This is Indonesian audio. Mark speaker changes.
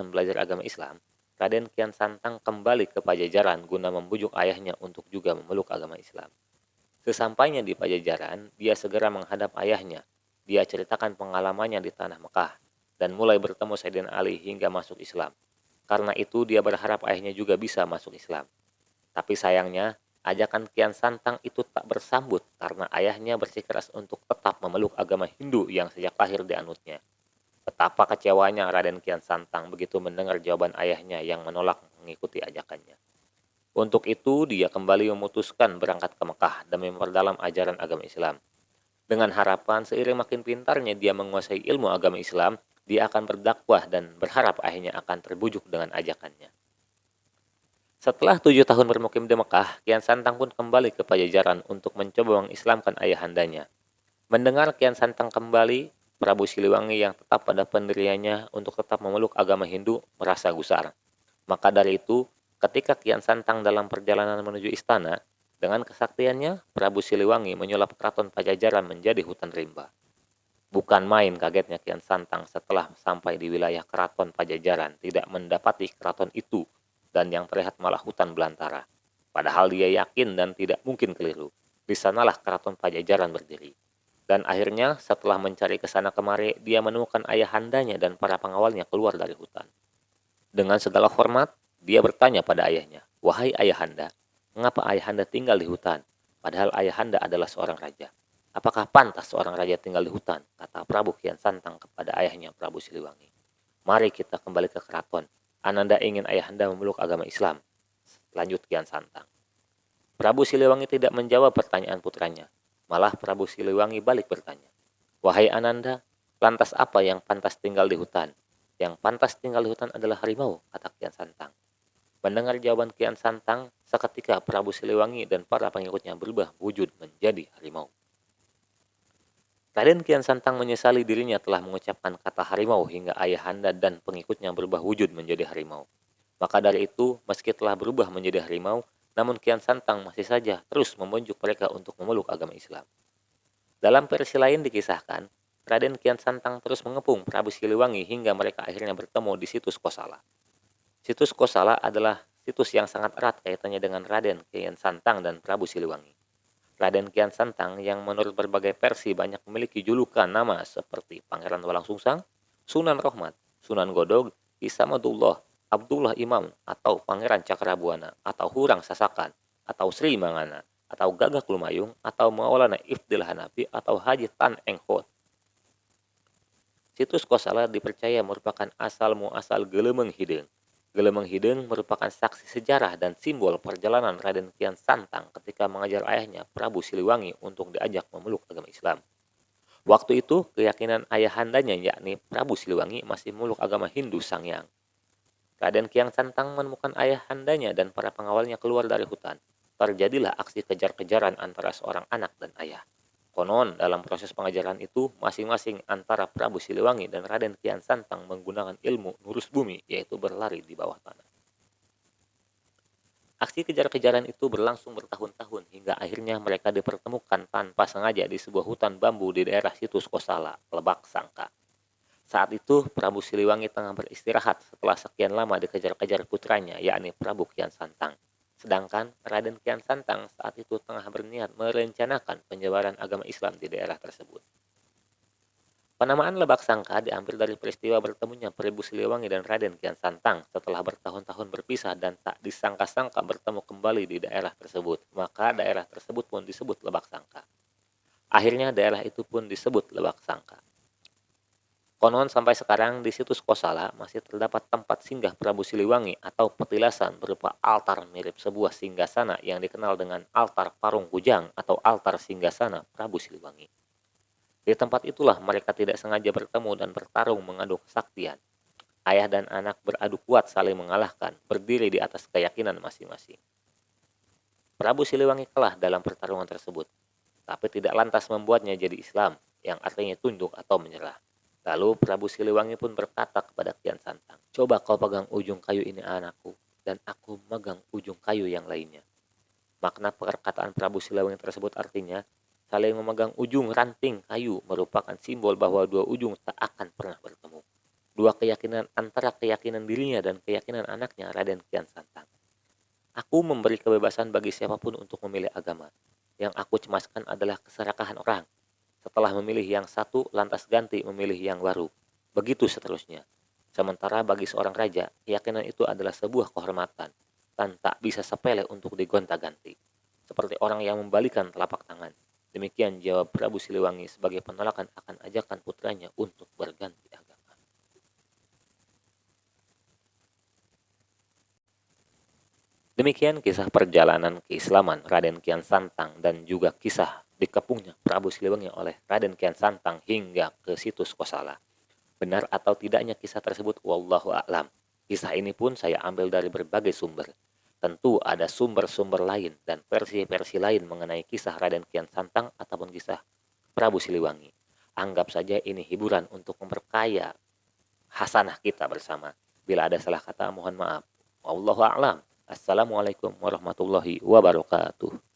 Speaker 1: dalam belajar agama Islam, Raden Kian Santang kembali ke Pajajaran guna membujuk ayahnya untuk juga memeluk agama Islam. Sesampainya di Pajajaran, dia segera menghadap ayahnya. Dia ceritakan pengalamannya di tanah Mekah dan mulai bertemu Sayyidina Ali hingga masuk Islam. Karena itu dia berharap ayahnya juga bisa masuk Islam. Tapi sayangnya, ajakan Kian Santang itu tak bersambut karena ayahnya bersikeras untuk tetap memeluk agama Hindu yang sejak lahir dianutnya. Betapa kecewanya Raden Kian Santang begitu mendengar jawaban ayahnya yang menolak mengikuti ajakannya. Untuk itu, dia kembali memutuskan berangkat ke Mekah demi memperdalam ajaran agama Islam. Dengan harapan seiring makin pintarnya dia menguasai ilmu agama Islam, dia akan berdakwah dan berharap akhirnya akan terbujuk dengan ajakannya. Setelah 7 tahun bermukim di Mekah, Kian Santang pun kembali ke Pajajaran untuk mencoba mengislamkan ayahandanya. Mendengar Kian Santang kembali, Prabu Siliwangi yang tetap pada pendiriannya untuk tetap memeluk agama Hindu merasa gusar. Maka dari itu, ketika Kian Santang dalam perjalanan menuju istana, dengan kesaktiannya, Prabu Siliwangi menyulap keraton Pajajaran menjadi hutan rimba. Bukan main kagetnya Kian Santang setelah sampai di wilayah keraton Pajajaran tidak mendapati keraton itu dan yang terlihat malah hutan belantara. Padahal dia yakin dan tidak mungkin keliru. Di sanalah keraton Pajajaran berdiri. Dan akhirnya setelah mencari ke sana kemari, dia menemukan ayahandanya dan para pengawalnya keluar dari hutan. Dengan segala hormat, dia bertanya pada ayahnya, "Wahai ayahanda, mengapa ayahanda tinggal di hutan? Padahal ayahanda adalah seorang raja. Apakah pantas seorang raja tinggal di hutan?" kata Prabu Kian Santang kepada ayahnya Prabu Siliwangi. "Mari kita kembali ke keraton. Ananda ingin ayahanda memeluk agama Islam," lanjut Kian Santang. Prabu Siliwangi tidak menjawab pertanyaan putranya. Malah Prabu Siliwangi balik bertanya, "Wahai Ananda, lantas apa yang pantas tinggal di hutan?" "Yang pantas tinggal di hutan adalah harimau," kata Kian Santang. Mendengar jawaban Kian Santang, seketika Prabu Siliwangi dan para pengikutnya berubah wujud menjadi harimau. Raden Kian Santang menyesali dirinya telah mengucapkan kata harimau hingga ayahanda dan pengikutnya berubah wujud menjadi harimau. Maka dari itu, meski telah berubah menjadi harimau, namun Kian Santang masih saja terus membujuk mereka untuk memeluk agama Islam. Dalam versi lain dikisahkan, Raden Kian Santang terus mengepung Prabu Siliwangi hingga mereka akhirnya bertemu di situs Kosala. Situs Kosala adalah situs yang sangat erat kaitannya dengan Raden Kian Santang dan Prabu Siliwangi. Raden Kian Santang yang menurut berbagai versi banyak memiliki julukan nama seperti Pangeran Walang Sungsang, Sunan Rohmat, Sunan Godog, Isamadullah, Abdullah Imam, atau Pangeran Cakrabuana, atau Hurang Sasakan, atau Sri Mangana, atau Gagak Lumayung, atau Maulana Ifdil Hanafi, atau Haji Tan Eng Hot. Situs Kosala dipercaya merupakan asal muasal Gelemeng Hideng. Gelemeng Hideng merupakan saksi sejarah dan simbol perjalanan Raden Kian Santang ketika mengajar ayahnya Prabu Siliwangi untuk diajak memeluk agama Islam. Waktu itu, keyakinan ayahandanya yakni Prabu Siliwangi masih memeluk agama Hindu Sangyang. Raden Kian Santang menemukan ayahandanya dan para pengawalnya keluar dari hutan. Terjadilah aksi kejar-kejaran antara seorang anak dan ayah. Konon, dalam proses pengajaran itu, masing-masing antara Prabu Siliwangi dan Raden Kian Santang menggunakan ilmu nurus bumi, yaitu berlari di bawah tanah. Aksi kejar-kejaran itu berlangsung bertahun-tahun hingga akhirnya mereka dipertemukan tanpa sengaja di sebuah hutan bambu di daerah situs Kosala, Lebak Sangka. Saat itu, Prabu Siliwangi tengah beristirahat setelah sekian lama dikejar-kejar putranya, yakni Prabu Kian Santang. Sedangkan Raden Kian Santang saat itu tengah berniat merencanakan penyebaran agama Islam di daerah tersebut. Penamaan Lebak Sangka diambil dari peristiwa bertemunya Prabu Siliwangi dan Raden Kian Santang setelah bertahun-tahun berpisah dan tak disangka-sangka bertemu kembali di daerah tersebut. Maka daerah tersebut pun disebut Lebak Sangka. Akhirnya daerah itu pun disebut Lebak Sangka. Konon sampai sekarang di situs Kosala masih terdapat tempat singgah Prabu Siliwangi atau petilasan berupa altar mirip sebuah singgasana yang dikenal dengan altar Parung Kujang atau altar singgasana Prabu Siliwangi. Di tempat itulah mereka tidak sengaja bertemu dan bertarung mengadu kesaktian. Ayah dan anak beradu kuat saling mengalahkan, berdiri di atas keyakinan masing-masing. Prabu Siliwangi kalah dalam pertarungan tersebut, tapi tidak lantas membuatnya jadi Islam, yang artinya tunduk atau menyerah. Lalu Prabu Siliwangi pun berkata kepada Kian Santang, "Coba kau pegang ujung kayu ini anakku, dan aku megang ujung kayu yang lainnya." Makna perkataan Prabu Siliwangi tersebut artinya, saling memegang ujung ranting kayu merupakan simbol bahwa dua ujung tak akan pernah bertemu. Dua keyakinan antara keyakinan dirinya dan keyakinan anaknya Raden Kian Santang. Aku memberi kebebasan bagi siapapun untuk memilih agama. Yang aku cemaskan adalah keserakahan orang. Setelah memilih yang satu, lantas ganti memilih yang baru. Begitu seterusnya. Sementara bagi seorang raja, keyakinan itu adalah sebuah kehormatan dan tak bisa sepele untuk digonta-ganti. Seperti orang yang membalikan telapak tangan. Demikian jawab Prabu Siliwangi sebagai penolakan akan ajakan putranya untuk berganti agama. Demikian kisah perjalanan keislaman Raden Kian Santang dan juga kisah dikepungnya Prabu Siliwangi oleh Raden Kian Santang hingga ke situs Kosala. Benar atau tidaknya kisah tersebut wallahu a'lam. Kisah ini pun saya ambil dari berbagai sumber. Tentu ada sumber-sumber lain dan versi-versi lain mengenai kisah Raden Kian Santang ataupun kisah Prabu Siliwangi. Anggap saja ini hiburan untuk memperkaya hasanah kita bersama. Bila ada salah kata mohon maaf. Wallahu a'lam. Assalamualaikum warahmatullahi wabarakatuh.